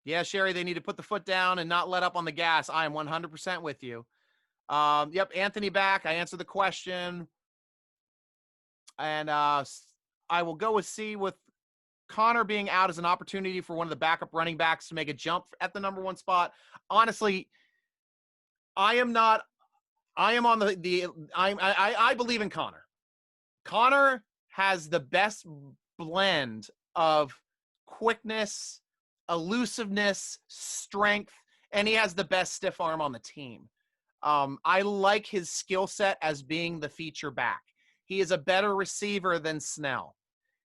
Yeah, Sherry, they need to put the foot down and not let up on the gas. I am 100% with you. Yep, Anthony back. I answered the question. And I will go with C with Connor being out as an opportunity for one of the backup running backs to make a jump at the number 1 spot. Honestly, I believe in Connor. Connor has the best blend of quickness, elusiveness, strength, and he has the best stiff arm on the team. I like his skill set as being the feature back. He is a better receiver than Snell.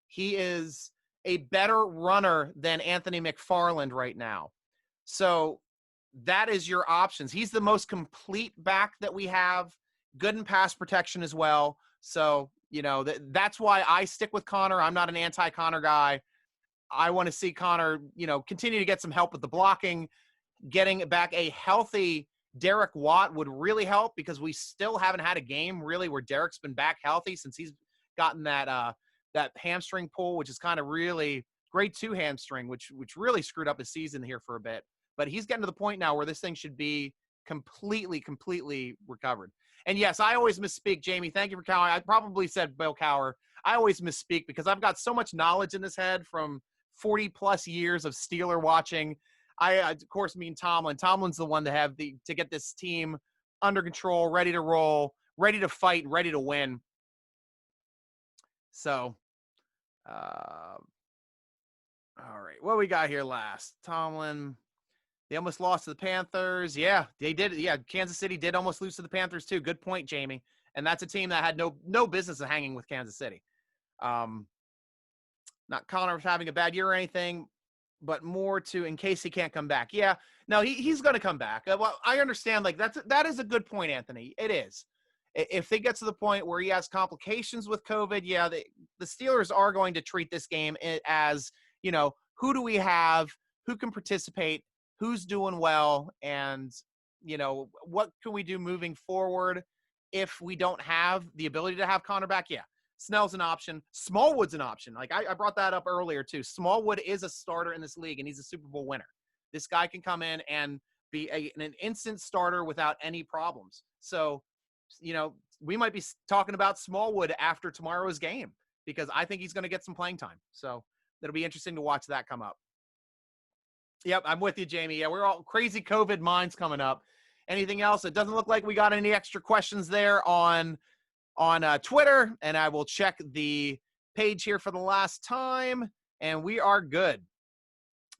He is a better runner than Anthony McFarland right now. So that is your options. He's the most complete back that we have, good in pass protection as well. So, that's why I stick with Connor. I'm not an anti-Connor guy. I want to see Connor, continue to get some help with the blocking. Getting back a healthy Derek Watt would really help because we still haven't had a game really where Derek's been back healthy since he's gotten that hamstring pull, which is kind of really grade 2 hamstring, which really screwed up his season here for a bit. But he's getting to the point now where this thing should be completely recovered. And yes, I always misspeak, Jamie. Thank you for Cowher. I probably said Bill Cowher. I always misspeak because I've got so much knowledge in this head from 40 plus years of Steeler watching. I, of course, mean Tomlin. Tomlin's the one to get this team under control, ready to roll, ready to fight, ready to win. So, all right, what we got here last? Tomlin. They almost lost to the Panthers. Yeah, they did. Yeah, Kansas City did almost lose to the Panthers too. Good point, Jamie. And that's a team that had no business of hanging with Kansas City. Not Connor having a bad year or anything, but more to in case he can't come back. Yeah, no, he's going to come back. Well, I understand. Like that is a good point, Anthony. It is. If they get to the point where he has complications with COVID, yeah, the Steelers are going to treat this game as, who do we have, who can participate, who's doing well, and, what can we do moving forward if we don't have the ability to have Connor back? Yeah, Snell's an option. Smallwood's an option. Like I brought that up earlier too. Smallwood is a starter in this league, and he's a Super Bowl winner. This guy can come in and be an instant starter without any problems. So, we might be talking about Smallwood after tomorrow's game because I think he's going to get some playing time. So it'll be interesting to watch that come up. Yep, I'm with you, Jamie. Yeah, we're all crazy COVID minds coming up. Anything else? It doesn't look like we got any extra questions there on Twitter, and I will check the page here for the last time, and we are good.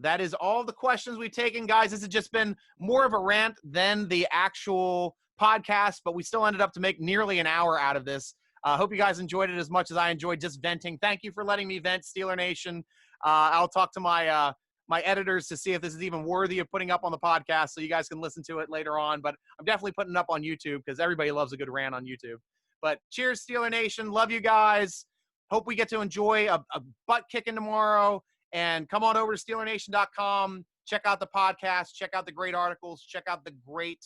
That is all the questions we've taken, guys. This has just been more of a rant than the actual podcast, but we still ended up to make nearly an hour out of this. Hope you guys enjoyed it as much as I enjoyed just venting. Thank you for letting me vent, Steeler Nation. I'll talk to my editors to see if this is even worthy of putting up on the podcast so you guys can listen to it later on. But I'm definitely putting it up on YouTube because everybody loves a good rant on YouTube. But cheers, Steeler Nation. Love you guys. Hope we get to enjoy a butt kicking tomorrow. And come on over to SteelerNation.com. Check out the podcast. Check out the great articles. Check out the great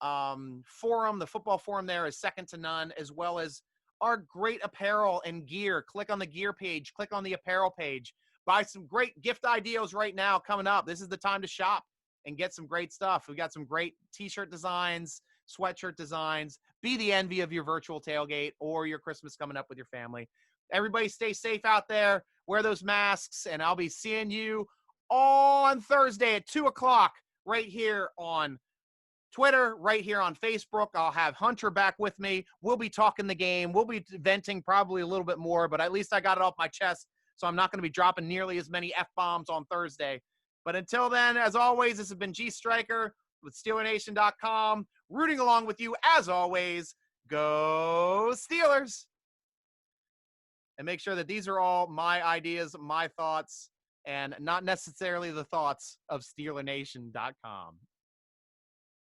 forum. The football forum there is second to none, as well as our great apparel and gear. Click on the gear page. Click on the apparel page. Buy some great gift ideas right now coming up. This is the time to shop and get some great stuff. We got some great t-shirt designs, sweatshirt designs. Be the envy of your virtual tailgate or your Christmas coming up with your family. Everybody stay safe out there. Wear those masks, and I'll be seeing you on Thursday at 2 o'clock right here on Twitter, right here on Facebook. I'll have Hunter back with me. We'll be talking the game. We'll be venting probably a little bit more, but at least I got it off my chest, so I'm not going to be dropping nearly as many F-bombs on Thursday. But until then, as always, this has been G.Stryker with SteelerNation.com, rooting along with you, as always. Go Steelers! And make sure that these are all my ideas, my thoughts, and not necessarily the thoughts of SteelerNation.com.